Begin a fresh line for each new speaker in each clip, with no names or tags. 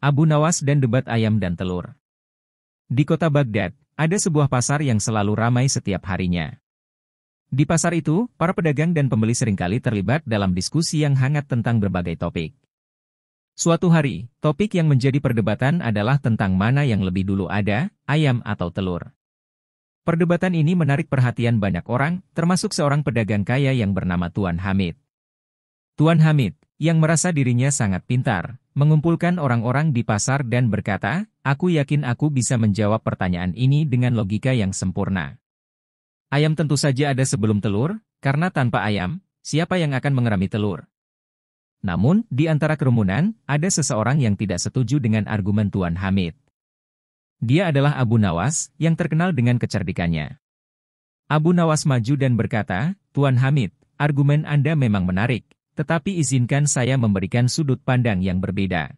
Abu Nawas dan debat ayam dan telur. Di kota Baghdad, ada sebuah pasar yang selalu ramai setiap harinya. Di pasar itu, para pedagang dan pembeli seringkali terlibat dalam diskusi yang hangat tentang berbagai topik. Suatu hari, topik yang menjadi perdebatan adalah tentang mana yang lebih dulu ada, ayam atau telur. Perdebatan ini menarik perhatian banyak orang, termasuk seorang pedagang kaya yang bernama Tuan Hamid. Tuan Hamid, yang merasa dirinya sangat pintar, mengumpulkan orang-orang di pasar dan berkata, "Aku yakin aku bisa menjawab pertanyaan ini dengan logika yang sempurna. Ayam tentu saja ada sebelum telur, karena tanpa ayam, siapa yang akan mengerami telur?" Namun, di antara kerumunan, ada seseorang yang tidak setuju dengan argumen Tuan Hamid. Dia adalah Abu Nawas, yang terkenal dengan kecerdikannya. Abu Nawas maju dan berkata, "Tuan Hamid, argumen Anda memang menarik. Tetapi izinkan saya memberikan sudut pandang yang berbeda."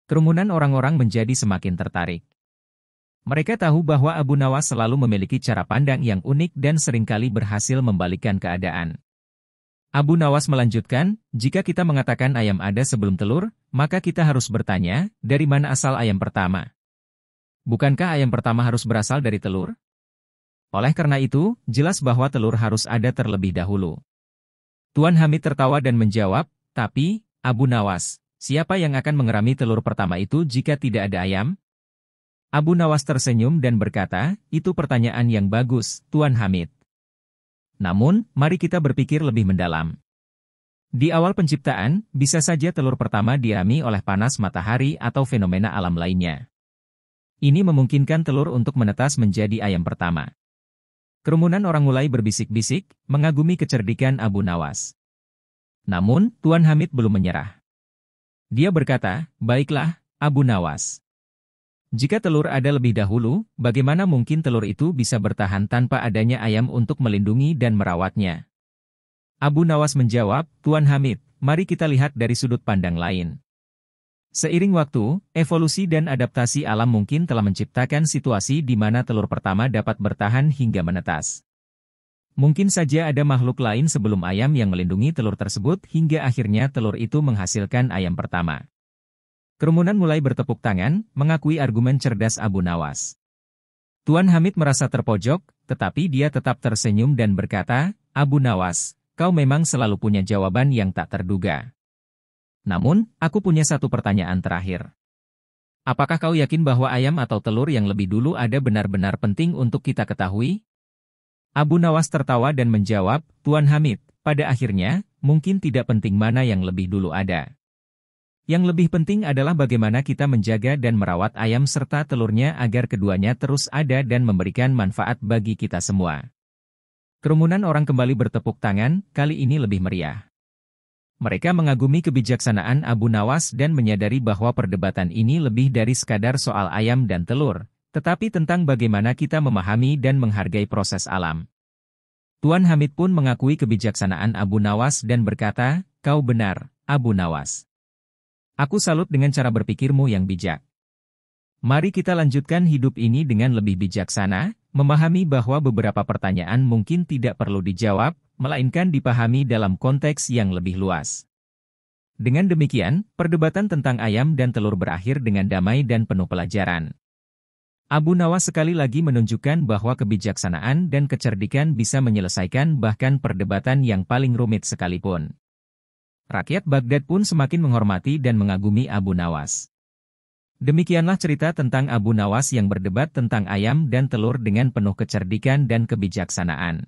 Kerumunan orang-orang menjadi semakin tertarik. Mereka tahu bahwa Abu Nawas selalu memiliki cara pandang yang unik dan seringkali berhasil membalikkan keadaan. Abu Nawas melanjutkan, "Jika kita mengatakan ayam ada sebelum telur, maka kita harus bertanya, dari mana asal ayam pertama? Bukankah ayam pertama harus berasal dari telur? Oleh karena itu, jelas bahwa telur harus ada terlebih dahulu." Tuan Hamid tertawa dan menjawab, "Tapi, Abu Nawas, siapa yang akan mengerami telur pertama itu jika tidak ada ayam?" Abu Nawas tersenyum dan berkata, "Itu pertanyaan yang bagus, Tuan Hamid. Namun, mari kita berpikir lebih mendalam. Di awal penciptaan, bisa saja telur pertama diami oleh panas matahari atau fenomena alam lainnya. Ini memungkinkan telur untuk menetas menjadi ayam pertama." Kerumunan orang mulai berbisik-bisik, mengagumi kecerdikan Abu Nawas. Namun, Tuan Hamid belum menyerah. Dia berkata, "Baiklah, Abu Nawas. Jika telur ada lebih dahulu, bagaimana mungkin telur itu bisa bertahan tanpa adanya ayam untuk melindungi dan merawatnya?" Abu Nawas menjawab, "Tuan Hamid, mari kita lihat dari sudut pandang lain. Seiring waktu, evolusi dan adaptasi alam mungkin telah menciptakan situasi di mana telur pertama dapat bertahan hingga menetas. Mungkin saja ada makhluk lain sebelum ayam yang melindungi telur tersebut hingga akhirnya telur itu menghasilkan ayam pertama." Kerumunan mulai bertepuk tangan, mengakui argumen cerdas Abu Nawas. Tuan Hamid merasa terpojok, tetapi dia tetap tersenyum dan berkata, "Abu Nawas, kau memang selalu punya jawaban yang tak terduga. Namun, aku punya satu pertanyaan terakhir. Apakah kau yakin bahwa ayam atau telur yang lebih dulu ada benar-benar penting untuk kita ketahui?" Abu Nawas tertawa dan menjawab, "Tuan Hamid, pada akhirnya, mungkin tidak penting mana yang lebih dulu ada. Yang lebih penting adalah bagaimana kita menjaga dan merawat ayam serta telurnya agar keduanya terus ada dan memberikan manfaat bagi kita semua." Kerumunan orang kembali bertepuk tangan, kali ini lebih meriah. Mereka mengagumi kebijaksanaan Abu Nawas dan menyadari bahwa perdebatan ini lebih dari sekadar soal ayam dan telur, tetapi tentang bagaimana kita memahami dan menghargai proses alam. Tuan Hamid pun mengakui kebijaksanaan Abu Nawas dan berkata, "Kau benar, Abu Nawas. Aku salut dengan cara berpikirmu yang bijak. Mari kita lanjutkan hidup ini dengan lebih bijaksana, memahami bahwa beberapa pertanyaan mungkin tidak perlu dijawab, melainkan dipahami dalam konteks yang lebih luas." Dengan demikian, perdebatan tentang ayam dan telur berakhir dengan damai dan penuh pelajaran. Abu Nawas sekali lagi menunjukkan bahwa kebijaksanaan dan kecerdikan bisa menyelesaikan bahkan perdebatan yang paling rumit sekalipun. Rakyat Baghdad pun semakin menghormati dan mengagumi Abu Nawas. Demikianlah cerita tentang Abu Nawas yang berdebat tentang ayam dan telur dengan penuh kecerdikan dan kebijaksanaan.